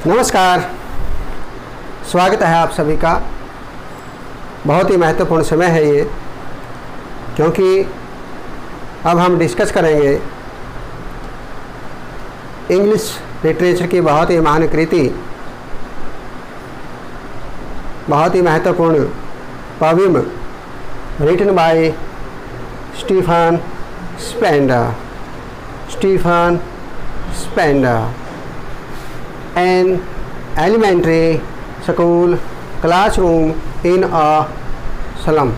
नमस्कार, स्वागत है आप सभी का। बहुत ही महत्वपूर्ण समय है ये, क्योंकि अब हम डिस्कस करेंगे इंग्लिश लिटरेचर की बहुत ही महान कृति, बहुत ही महत्वपूर्ण poem written by Stephen Spender. An elementary school classroom in a slum,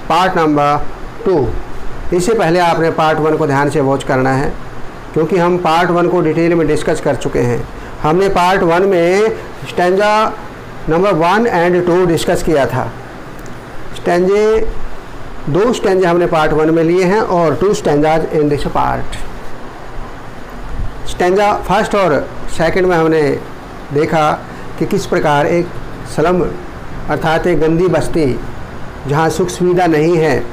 part number 2। इससे पहले आपने पार्ट 1 को ध्यान से वॉच करना है, क्योंकि हम पार्ट 1 को डिटेल में डिस्कस कर चुके हैं। हमने पार्ट 1 में स्टैंजा नंबर 1 और 2 डिस्कस किया था। दो स्टैंजे हमने पार्ट 1 में लिए हैं और 2 stanzas in this part. Stanza first और सेकंड में हमने देखा कि किस प्रकार एक स्लम अर्थात एक गंदी बस्ती जहाँ सुख सुविधा नहीं है,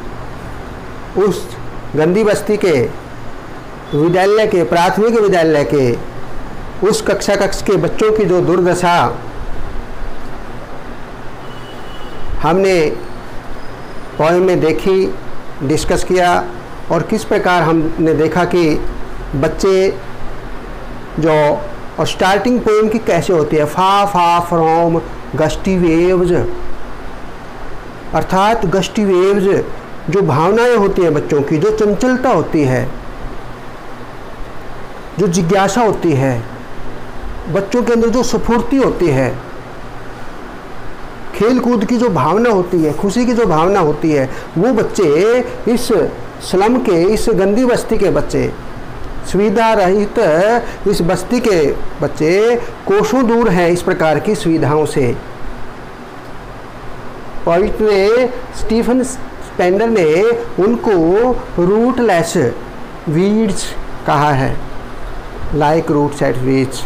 उस गंदी बस्ती के विद्यालय के, प्राथमिक विद्यालय के उस कक्षा के बच्चों की जो दुर्दशा हमने पोएम में देखी, डिस्कस किया, और किस प्रकार हमने देखा कि बच्चे जो और स्टार्टिंग पोएम की कैसे होती है, फा फ्रॉम गस्टी वेव्स, अर्थात गस्टी वेव्स जो भावनाएं होती हैं बच्चों की, जो चंचलता होती है, जो जिज्ञासा होती है, बच्चों के अंदर जो स्फूर्ति होती है, खेल कूद की जो भावना होती है, खुशी की जो भावना होती है, वो बच्चे इस स्लम के, इस गंदी बस्ती के बच्चे, सुविधा रहित इस बस्ती के बच्चे कोसों दूर हैं इस प्रकार की सुविधाओं से। पोइट ने, स्टीफन स्पेंडर ने उनको रूटलेस वीड्स कहा है, लाइक रूट्स एट वीड्स,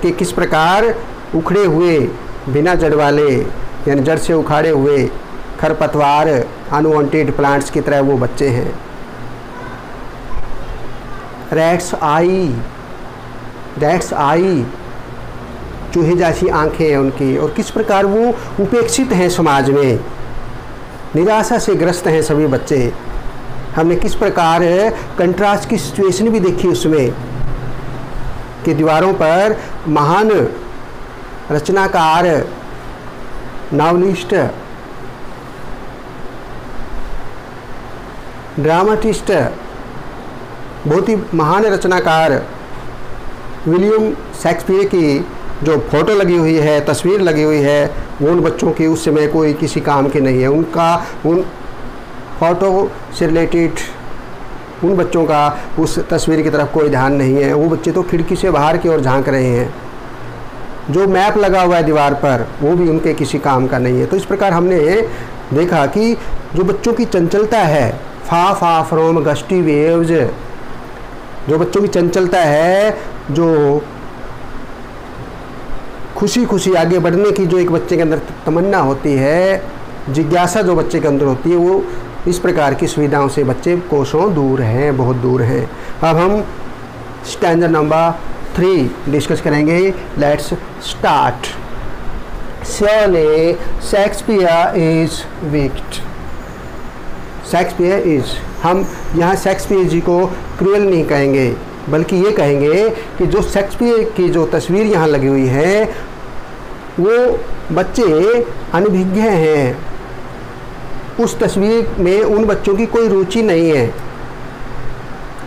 कि किस प्रकार उखड़े हुए, बिना जड़ वाले यानी जड़ से उखाड़े हुए खरपतवार, अनवांटेड प्लांट्स की तरह वो बच्चे हैं। रैट्स आई, चूहे जैसी आंखें हैं उनकी, और किस प्रकार वो उपेक्षित हैं समाज में, निराशा से ग्रस्त हैं सभी बच्चे। हमने किस प्रकार कंट्रास्ट की सिचुएशन भी देखी उसमें, कि दीवारों पर महान रचनाकार, नॉवलिस्ट, ड्रामाटिस्ट, बहुत ही महान रचनाकार विलियम शेक्सपियर की जो फोटो लगी हुई है, तस्वीर लगी हुई है, वो उन बच्चों की उस समय कोई किसी काम की नहीं है। उन फोटो से रिलेटेड उन बच्चों का उस तस्वीर की तरफ कोई ध्यान नहीं है। वो बच्चे तो खिड़की से बाहर की ओर झांक रहे हैं। जो मैप लगा हुआ है दीवार पर, वो भी उनके किसी काम का नहीं है। तो इस प्रकार हमने देखा कि जो बच्चों की चंचलता है, फा फ्रॉम गस्टी वेव्स, जो बच्चों की चंचलता है, जो खुशी आगे बढ़ने की जो एक बच्चे के अंदर तमन्ना होती है, जिज्ञासा जो बच्चे के अंदर होती है, वो इस प्रकार की सुविधाओं से बच्चे कोसों दूर हैं, बहुत दूर हैं। अब हम स्टैंजा नंबर 3 डिस्कस करेंगे। Let's start. Surely Shakespeare is wicked. Shakespeare is, हम यहाँ शेक्सपियर जी को क्रूएल नहीं कहेंगे, बल्कि ये कहेंगे कि जो शेक्सपियर की जो तस्वीर यहाँ लगी हुई है, वो बच्चे अनभिज्ञ हैं। उस तस्वीर में उन बच्चों की कोई रुचि नहीं है,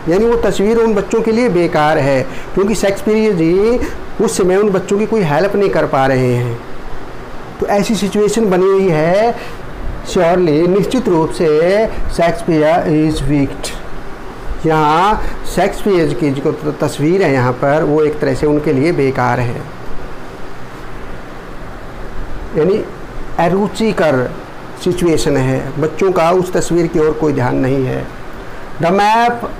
यानी वो तस्वीर उन बच्चों के लिए बेकार है, क्योंकि शेक्सपियर जी उस समय उन बच्चों की कोई हेल्प नहीं कर पा रहे हैं। तो ऐसी सिचुएशन बनी हुई है। श्योरली, निश्चित रूप से शेक्सपियर इज विक्ड। यहाँ शेक्सपियर की जो तस्वीर है यहाँ पर, वो एक तरह से उनके लिए बेकार है, यानी अरुचिकर सिचुएशन है। बच्चों का उस तस्वीर की ओर कोई ध्यान नहीं है। The map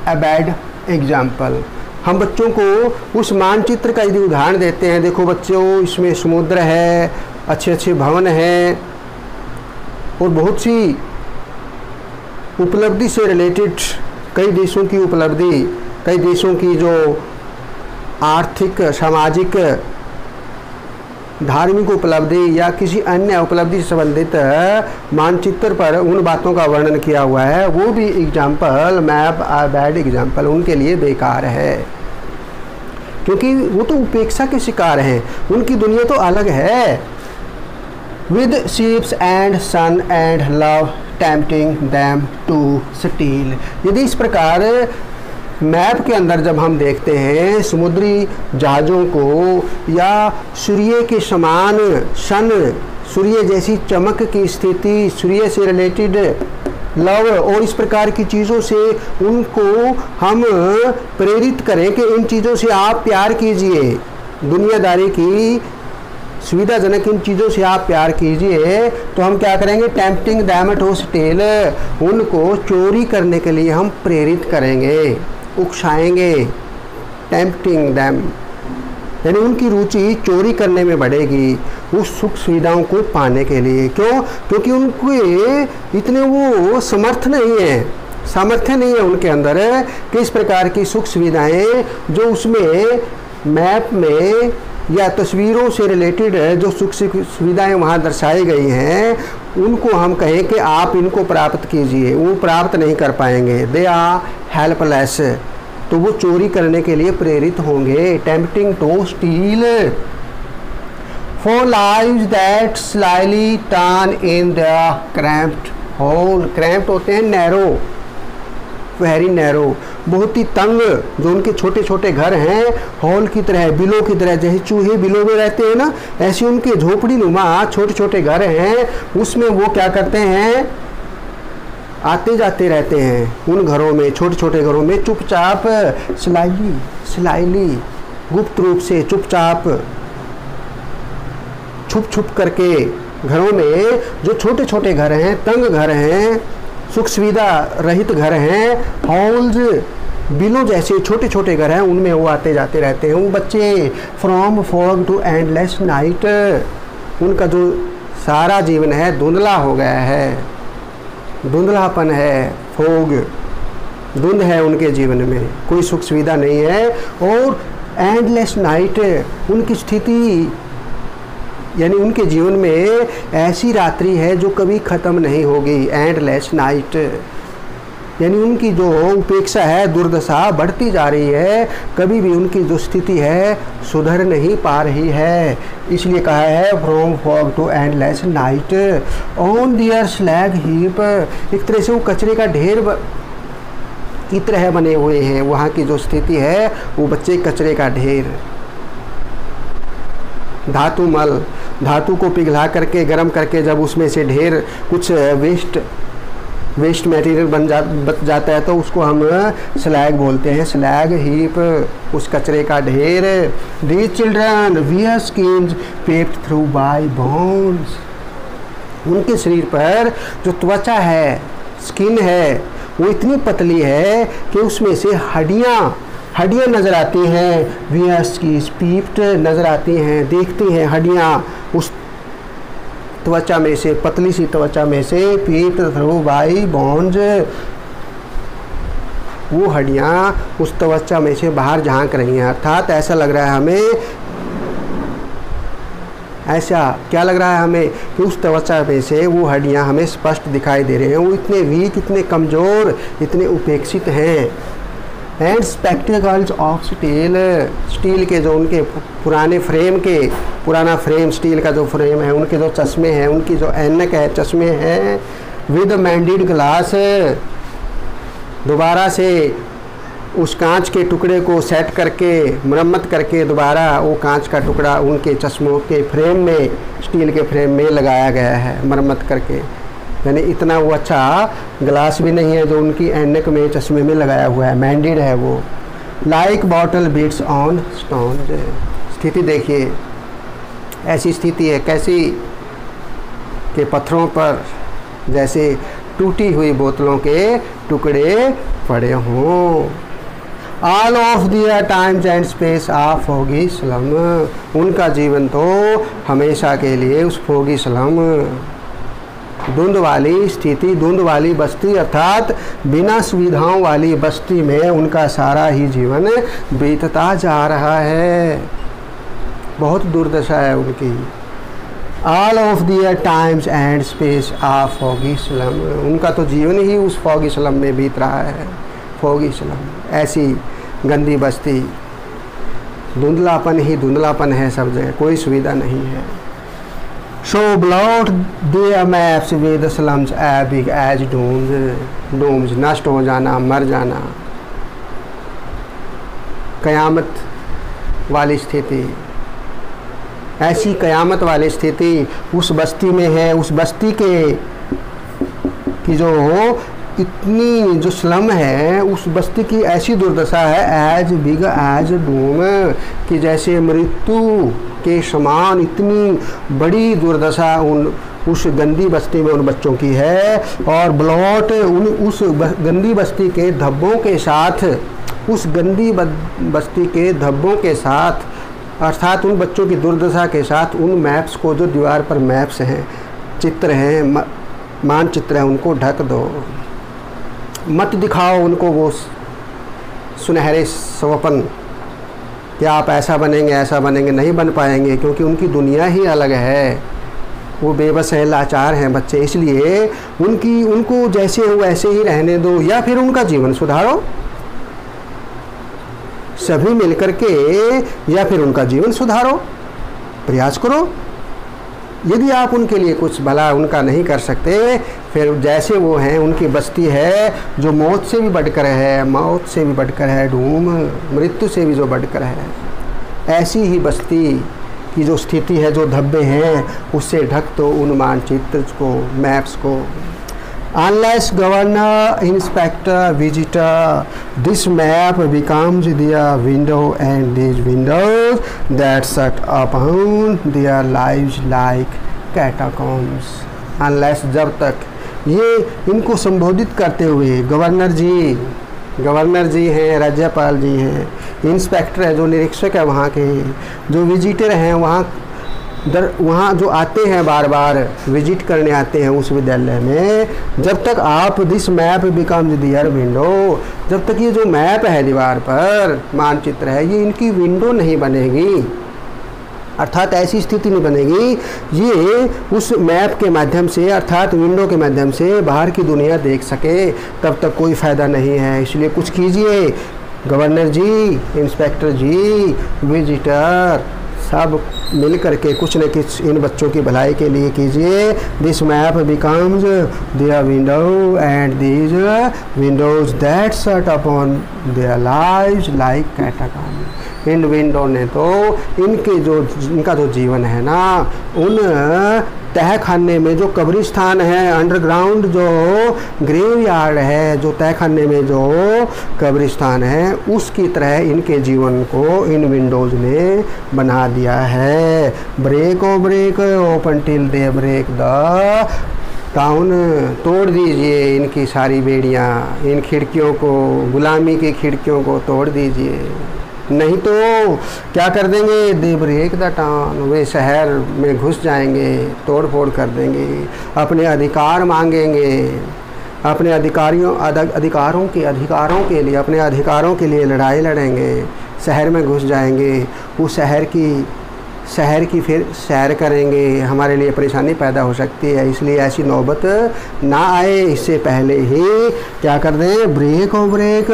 a bad example, हम बच्चों को उस मानचित्र का यदि उदाहरण देते हैं, देखो बच्चों, इसमें समुद्र है, अच्छे अच्छे भवन हैं, और बहुत सी उपलब्धि से रिलेटेड कई देशों की उपलब्धि, कई देशों की जो आर्थिक, सामाजिक, धार्मिक उपलब्धि या किसी अन्य उपलब्धि से संबंधित मानचित्र पर उन बातों का वर्णन किया हुआ है, वो भी example, map are bad example, उनके लिए बेकार है, क्योंकि वो तो उपेक्षा के शिकार हैं, उनकी दुनिया तो अलग है। With ships and sun and love tempting them to steal. यदि इस प्रकार मैप के अंदर जब हम देखते हैं समुद्री जहाज़ों को या सूर्य के समान सन, सूर्य जैसी चमक की स्थिति, सूर्य से रिलेटेड लव और इस प्रकार की चीज़ों से उनको हम प्रेरित करें कि इन चीज़ों से आप प्यार कीजिए, दुनियादारी की सुविधाजनक इन चीज़ों से आप प्यार कीजिए, तो हम क्या करेंगे? टेम्पटिंग दैम टू स्टील, उनको चोरी करने के लिए हम प्रेरित करेंगे, उकसाएंगे। टेम्पटिंग दैम यानी उनकी रुचि चोरी करने में बढ़ेगी उस सुख सुविधाओं को पाने के लिए। क्यों? क्योंकि उनके इतने वो सामर्थ्य नहीं है उनके अंदर कि इस प्रकार की सुख सुविधाएं जो उसमें मैप में या तस्वीरों से रिलेटेड जो सुख सुविधाएं वहाँ दर्शाई गई हैं, उनको हम कहें कि आप इनको प्राप्त कीजिए, वो प्राप्त नहीं कर पाएंगे। दे आर हेल्पलेस, तो वो चोरी करने के लिए प्रेरित होंगे। Tempting to steal for lives that slyly turn in the cramped hole. Cramped होते हैं नैरो, वेरी नैरो, बहुत ही तंग, जो उनके छोटे छोटे घर हैं, हॉल की तरह, बिलों की तरह, जैसे चूहे बिलों में रहते हैं ना, ऐसे उनके झोपड़ी नुमा छोटे छोटे घर हैं। उसमें वो क्या करते हैं? आते जाते रहते हैं उन घरों में, छोटे छोटे घरों में, चुपचाप, स्लाइली गुप्त रूप से, चुपचाप, छुप छुप करके घरों में, जो छोटे छोटे घर हैं, तंग घर हैं, सुख सुविधा रहित घर हैं, हॉल्स, बिलों जैसे छोटे छोटे घर हैं, उनमें वो आते जाते रहते हैं। वो बच्चे from fog to endless night, उनका जो सारा जीवन है धुंधला हो गया है, धुंधलापन है, फोग, धुंध है उनके जीवन में, कोई सुख सुविधा नहीं है। और एंडलेस नाइट, उनकी स्थिति यानी उनके जीवन में ऐसी रात्रि है जो कभी ख़त्म नहीं होगी। एंडलेस नाइट यानी उनकी जो उपेक्षा है, दुर्दशा बढ़ती जा रही है, कभी भी उनकी जो स्थिति है सुधर नहीं पा रही है। इसलिए कहा है from fog to endless night on their slag heap. एक तरह से वो कचरे का ढेर की तरह बने हुए हैं, वहाँ की जो स्थिति है वो बच्चे कचरे का ढेर। धातु मल, धातु को पिघला करके गर्म करके जब उसमें से ढेर कुछ वेस्ट मटेरियल बच जाता है तो उसको हम स्लैग बोलते हैं, स्लैग हीप, उस कचरे का ढेर। These children wear skins पेप्ड through bye bones. उनके शरीर पर जो त्वचा है, स्किन है, वो इतनी पतली है कि उसमें से हड्डियाँ नज़र आती हैं। वियर्स की पीप्ड नज़र आती हैं, देखती हैं हड्डियाँ उस त्वचा में से, पतली सी त्वचा में से, पीप्ड थ्रू बाय बोन्स, वो हड्डियाँ उस त्वचा में से बाहर झांक रही हैं। अर्थात ऐसा लग रहा है हमें, ऐसा क्या लग रहा है हमें कि उस त्वचा में से वो हड्डियाँ हमें स्पष्ट दिखाई दे रहे हैं। वो इतने वीक, इतने कमज़ोर, इतने उपेक्षित हैं। And spectacles of steel, steel के जो उनके पुराना फ्रेम, स्टील का जो फ्रेम है, उनके जो चश्मे हैं, उनकी जो ऐनक है, चश्मे हैं, विद मैंडेड ग्लास, दोबारा से उस कांच के टुकड़े को सेट करके, मरम्मत करके दोबारा वो कांच का टुकड़ा उनके चश्मों के फ्रेम में, स्टील के फ्रेम में लगाया गया है, मरम्मत करके। यानी इतना वो अच्छा ग्लास भी नहीं है जो उनकी ऐनक में, चश्मे में लगाया हुआ है, मैंडेड है वो। Like bottle bits on stone. स्थिति देखिए, ऐसी स्थिति है कैसी कि पत्थरों पर जैसे टूटी हुई बोतलों के टुकड़े पड़े हों। All of their times and space are foggy slum. उनका जीवन तो हमेशा के लिए उस फोगी स्लम, धुंध वाली स्थिति, धुंध वाली बस्ती अर्थात बिना सुविधाओं वाली बस्ती में उनका सारा ही जीवन बीतता जा रहा है। बहुत दुर्दशा है उनकी। All of their times and space are foggy slum, उनका तो जीवन ही उस फॉगी स्लम में बीत रहा है। फॉगी स्लम, ऐसी गंदी बस्ती, धुंधलापन ही धुंधलापन है सब जगह, कोई सुविधा नहीं है। So blot their maps with slums as big as domes, नष्ट हो जाना, मर जाना, कयामत वाली स्थिति, ऐसी कयामत वाली स्थिति उस बस्ती में है। उस बस्ती की जो इतनी जो स्लम है, उस बस्ती की ऐसी दुर्दशा है एज बिग एज डूम, कि जैसे मृत्यु के समान इतनी बड़ी दुर्दशा उस गंदी बस्ती में उन बच्चों की है। और ब्लॉट उस गंदी बस्ती के धब्बों के साथ, उस गंदी बस्ती के धब्बों के साथ अर्थात उन बच्चों की दुर्दशा के साथ उन मैप्स को, जो दीवार पर मैप्स हैं, चित्र हैं, मानचित्र हैं, उनको ढक दो। मत दिखाओ उनको वो सुनहरे स्वप्न कि आप ऐसा बनेंगे ऐसा बनेंगे, नहीं बन पाएंगे, क्योंकि उनकी दुनिया ही अलग है। वो बेबस हैं, लाचार हैं बच्चे, इसलिए उनको जैसे हो वैसे ही रहने दो, या फिर उनका जीवन सुधारो सभी मिलकर के, या फिर उनका जीवन सुधारो, प्रयास करो। यदि आप उनके लिए कुछ भला उनका नहीं कर सकते, फिर जैसे वो हैं, उनकी बस्ती है जो मौत से भी बढ़कर है, मौत से भी बढ़कर है, डूम, मृत्यु से भी जो बढ़कर है, ऐसी ही बस्ती की जो स्थिति है, जो धब्बे हैं, उससे ढक दो उन मानचित्र को, मैप्स को। Unless governor, inspector, visitor, this map becomes their window, and these windows that shut upon their lives like catacombs. Unless, जब तक, ये इनको संबोधित करते हुए गवर्नर जी हैं, राज्यपाल जी हैं, इंस्पेक्टर है जो निरीक्षक है वहाँ के, जो विजिटर हैं वहाँ जो आते हैं, बार बार विजिट करने आते हैं उस विद्यालय में, जब तक आप this map becomes their window, जब तक ये जो मैप है दीवार पर, मानचित्र है, ये इनकी विंडो नहीं बनेगी, अर्थात ऐसी स्थिति नहीं बनेगी, ये उस मैप के माध्यम से अर्थात विंडो के माध्यम से बाहर की दुनिया देख सके, तब तक कोई फ़ायदा नहीं है। इसलिए कुछ कीजिए, governor ji, inspector ji, visitor, सब मिल करके कुछ न कुछ इन बच्चों की भलाई के लिए कीजिए। This map becomes their window and these windows that shut upon their lives like catacomb. इन विंडो ने तो इनका जो जीवन है ना, उन तह खाने में जो कब्रिस्तान है, अंडरग्राउंड जो ग्रेवयार्ड है, जो तह खाने में जो कब्रिस्तान है, उसकी तरह इनके जीवन को इन विंडोज़ ने बना दिया है। Break O break open till they break the town, तोड़ दीजिए इनकी सारी बेड़ियाँ, इन खिड़कियों को, गुलामी की खिड़कियों को तोड़ दीजिए, नहीं तो क्या कर देंगे, दे ब्रेक द टाउन, वे शहर में घुस जाएंगे, तोड़ फोड़ कर देंगे, अपने अधिकार मांगेंगे, अपने अधिकारों के लिए, अपने अधिकारों के लिए लड़ाई लड़ेंगे, शहर में घुस जाएंगे, उस शहर की फिर सैर करेंगे, हमारे लिए परेशानी पैदा हो सकती है। इसलिए ऐसी नौबत ना आए, इससे पहले ही क्या कर दें, break O break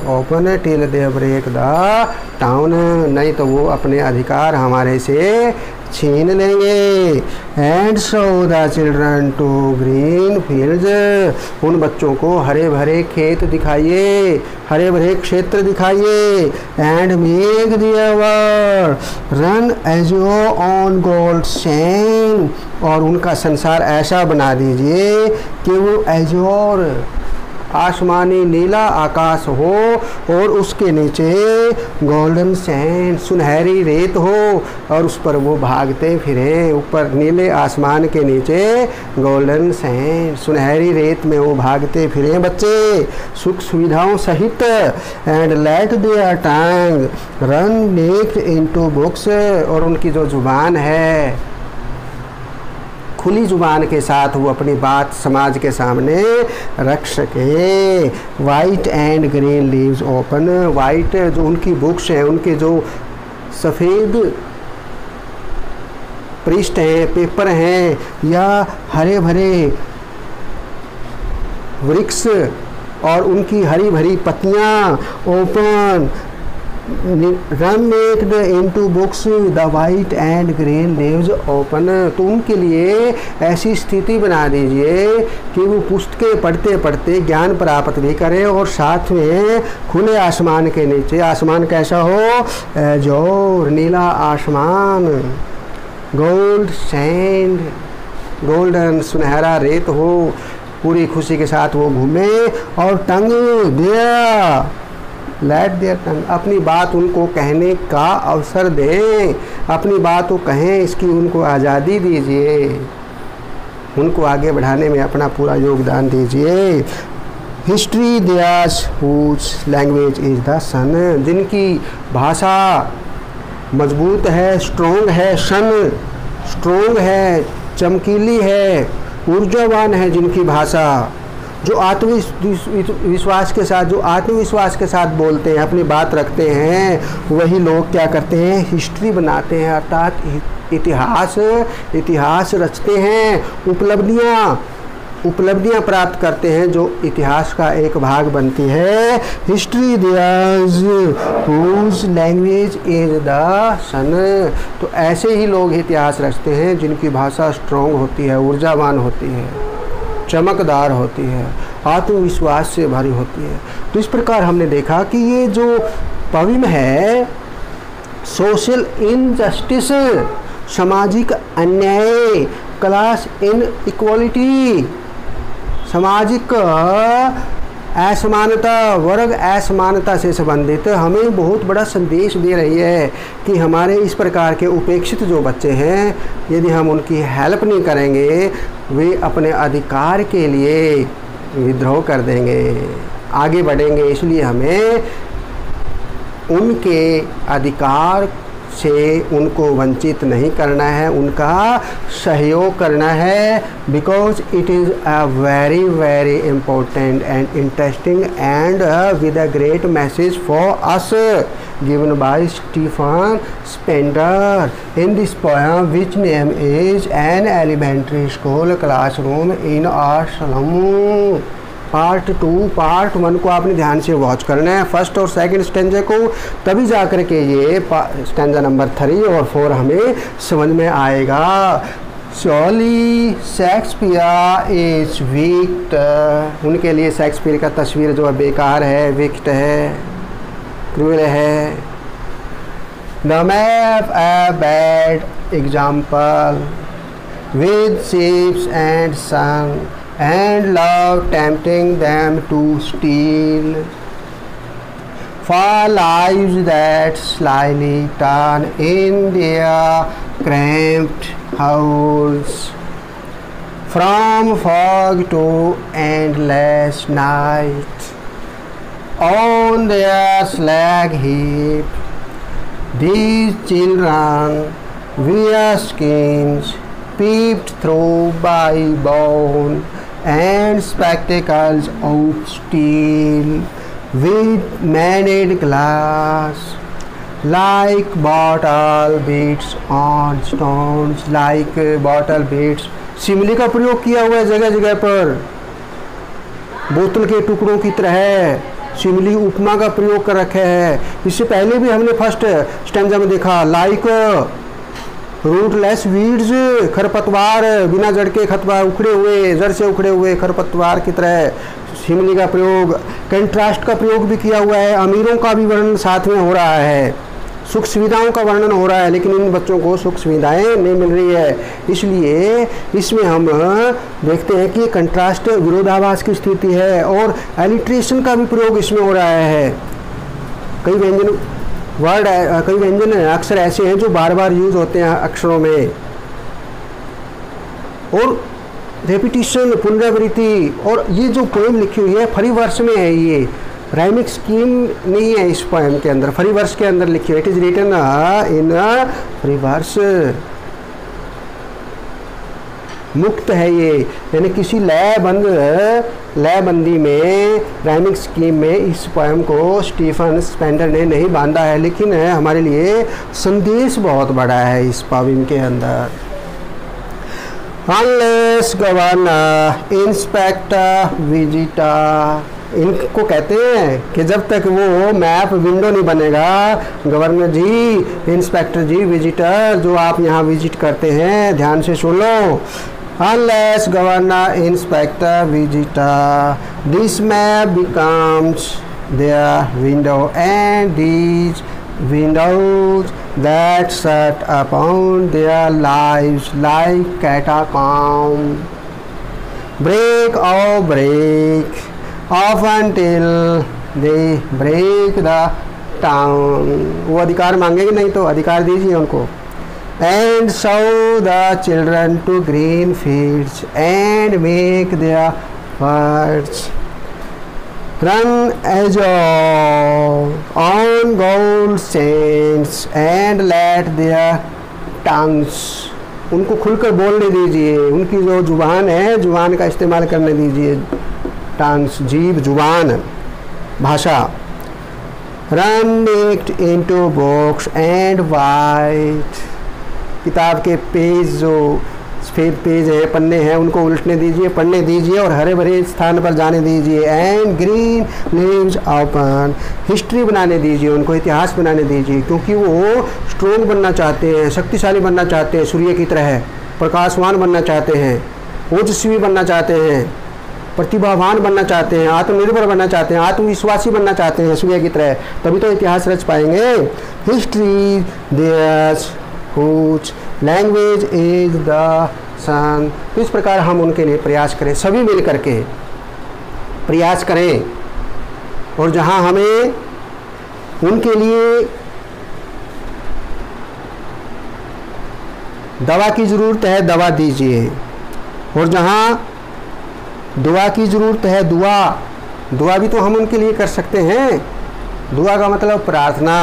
open till they break the town, नहीं तो वो अपने अधिकार हमारे से छीन लेंगे। And show the children to green fields, उन बच्चों को हरे भरे खेत दिखाइए, हरे भरे क्षेत्र दिखाइए। And make their world run azure on gold sand, और उनका संसार ऐसा बना दीजिए कि वो एजोर आसमानी नीला आकाश हो और उसके नीचे गोल्डन सैंड सुनहरी रेत हो और उस पर वो भागते फिरें, ऊपर नीले आसमान के नीचे गोल्डन सैंड सुनहरी रेत में वो भागते फिरें बच्चे सुख सुविधाओं सहित। And let their tongue run make into books, और उनकी जो जुबान है खुली ज़ुबान के साथ वो अपनी बात समाज के सामने रख सके। White and green leaves open, white जो उनकी बुक्स हैं, उनके जो सफ़ेद पृष्ठ हैं, पेपर हैं, या हरे भरे वृक्ष और उनकी हरी भरी पत्तियाँ, open run into books the white and green leaves open. तो उनके लिए ऐसी स्थिति बना दीजिए कि वो पुस्तकें पढ़ते पढ़ते ज्ञान प्राप्त भी करें और साथ में खुले आसमान के नीचे, आसमान कैसा हो, जो नीला आसमान, गोल्ड सैंड, गोल्डन सुनहरा रेत हो, पूरी खुशी के साथ वो घूमे और टंग दिया, लेट देयर टंग, अपनी बात उनको कहने का अवसर दें, अपनी बात वो कहें, इसकी उनको आज़ादी दीजिए, उनको आगे बढ़ाने में अपना पूरा योगदान दीजिए। History theirs whose language is the sun, जिनकी भाषा मजबूत है, स्ट्रॉन्ग है, सन स्ट्रॉन्ग है, चमकीली है, ऊर्जावान है, जिनकी भाषा, जो आत्मविश्वास के साथ, जो आत्मविश्वास के साथ बोलते हैं, अपनी बात रखते हैं, वही लोग क्या करते हैं, हिस्ट्री बनाते हैं, अर्थात इतिहास रचते हैं, उपलब्धियां प्राप्त करते हैं, जो इतिहास का एक भाग बनती है। History theirs whose language is the sun, तो ऐसे ही लोग इतिहास रचते हैं जिनकी भाषा स्ट्रॉन्ग होती है, ऊर्जावान होती है, चमकदार होती है, आत्मविश्वास से भरी होती है। तो इस प्रकार हमने देखा कि ये जो पोएम है, सोशल इनजस्टिस, सामाजिक अन्याय, क्लास इनइक्वालिटी, सामाजिक असमानता, वर्ग असमानता से संबंधित हमें बहुत बड़ा संदेश दे रही है कि हमारे इस प्रकार के उपेक्षित जो बच्चे हैं, यदि हम उनकी हेल्प नहीं करेंगे, वे अपने अधिकार के लिए विद्रोह कर देंगे, आगे बढ़ेंगे। इसलिए हमें उनके अधिकार से उनको वंचित नहीं करना है, उनका सहयोग करना है, because it is a very very important and interesting and with a great message for us given by Stephen Spender in this poem, which name is An Elementary School Classroom in a Slum। Part 2 part 1 को आपने ध्यान से watch करना है, first और second stanza को, तभी जा कर के ये स्टेंजा नंबर 3 और 4 हमें समझ में आएगा। Surely शेक्सपियर इज विक्ट, उनके लिए शेक्सपियर का तस्वीर जो है बेकार है, विक्ट है, क्रूएल है। The map a bad example with ships and sun and love tempting them to steal, for lives that slyly turn in their cramped holes, from fog to endless night, on their slag heap, these children wear skins peeped through by bone and spectacles of steel with maned glass, like bottle beads on stones, like bottle beads। Simli का प्रयोग किया हुआ है जगह जगह पर, बोतल के टुकड़ों की तरह सिमली उपमा का प्रयोग कर रखे है। इससे पहले भी हमने फर्स्ट स्टेंजा में देखा, लाइक रूटलेस वीड्स, खरपतवार, बिना जड़ के खतवार, उखड़े हुए, जड़ से उखड़े हुए खरपतवार की तरह सिमली का प्रयोग। कंट्रास्ट का प्रयोग भी किया हुआ है, अमीरों का भी वर्णन साथ में हो रहा है, सुख सुविधाओं का वर्णन हो रहा है, लेकिन इन बच्चों को सुख सुविधाएं नहीं मिल रही है। इसलिए इसमें हम देखते हैं कि कंट्रास्ट, विरोधाभास की स्थिति है, और एलिट्रेशन का भी प्रयोग इसमें हो रहा है। कई व्यंजन अक्षर ऐसे हैं जो बार बार यूज होते हैं अक्षरों में, और रेपिटिशन, पुनरावृत्ति। और ये जो पोएम लिखी हुई है फ्री वर्स में है, ये राइमिक स्कीम नहीं है इस पोएम के अंदर, फ्री वर्स के अंदर लिखी है। It is written in free verse. मुक्त है ये, यानी किसी लयबंदी में, राइमिंग स्कीम में इस पोएम को स्टीफन स्पेंडर ने नहीं बांधा है, लेकिन हमारे लिए संदेश बहुत बड़ा है इस पोएम के अंदर। अनलेस गवर्नर इंस्पेक्टर विजिटर, इनको कहते हैं कि जब तक वो मैप विंडो नहीं बनेगा, governor ji, inspector ji, visitor जो आप यहाँ विजिट करते हैं, ध्यान से सुन लो। Unless governor inspector visitor, this map becomes their window and these windows that shut upon their lives like catacombs, break off until they break the town। वो अधिकार मांगेंगे, नहीं तो अधिकार दीजिए उनको। And show the children to green fields and make their words run azure on gold chains and let their tongues, उनको खुलकर बोलने दीजिए, उनकी जो जुबान है, जुबान का इस्तेमाल करने दीजिए, टंग्स, जीभ, जुबान, भाषा। Run it into books and white, किताब के पेज जो सफ़ेद पेज है, पन्ने हैं, उनको उल्टने दीजिए, पढ़ने दीजिए और हरे भरे स्थान पर जाने दीजिए। And green leaves open, history बनाने दीजिए, उनको इतिहास बनाने दीजिए, क्योंकि वो स्ट्रोंग बनना चाहते हैं, शक्तिशाली बनना चाहते हैं, सूर्य की तरह प्रकाशवान बनना चाहते हैं, ओजस्वी बनना चाहते हैं, प्रतिभावान बनना चाहते हैं, आत्मनिर्भर बनना चाहते हैं, आत्मविश्वासी बनना चाहते हैं सूर्य की तरह, तभी तो इतिहास रच पाएंगे। History theirs whose language is the sun. तो इस प्रकार हम उनके लिए प्रयास करें, सभी मिल करके प्रयास करें, और जहां हमें उनके लिए दवा की ज़रूरत है, दवा दीजिए, और जहां दुआ की ज़रूरत है, दुआ भी तो हम उनके लिए कर सकते हैं। दुआ का मतलब प्रार्थना,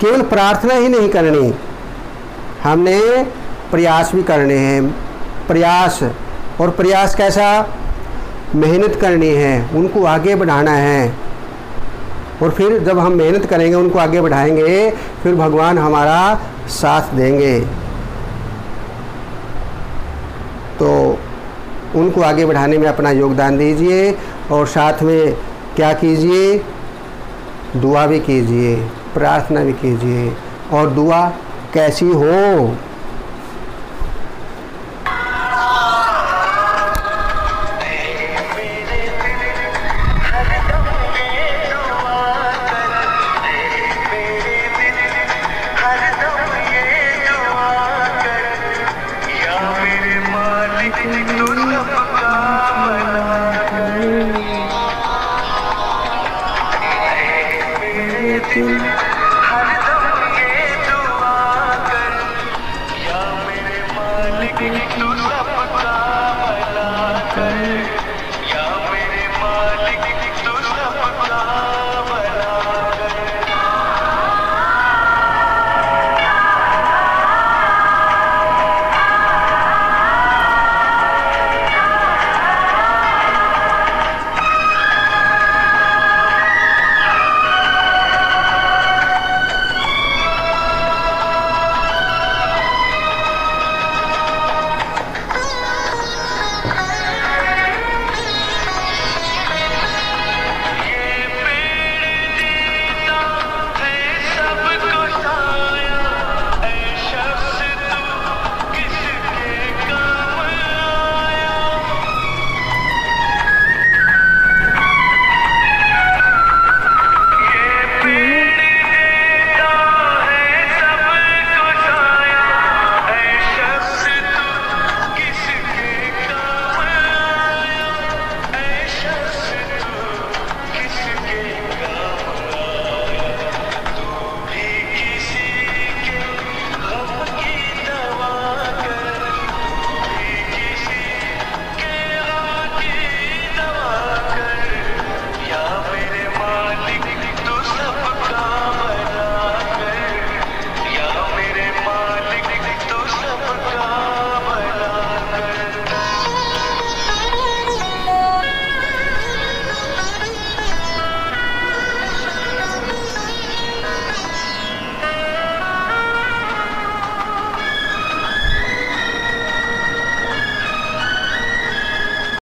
केवल प्रार्थना ही नहीं करनी, हमने प्रयास भी करने हैं। प्रयास, और प्रयास कैसा? मेहनत करनी है, उनको आगे बढ़ाना है, और फिर जब हम मेहनत करेंगे, उनको आगे बढ़ाएंगे, फिर भगवान हमारा साथ देंगे। तो उनको आगे बढ़ाने में अपना योगदान दीजिए, और साथ में क्या कीजिए? दुआ भी कीजिए, प्रार्थना भी कीजिए। और दुआ कैसी हो? या मेरे मालिक तू सबका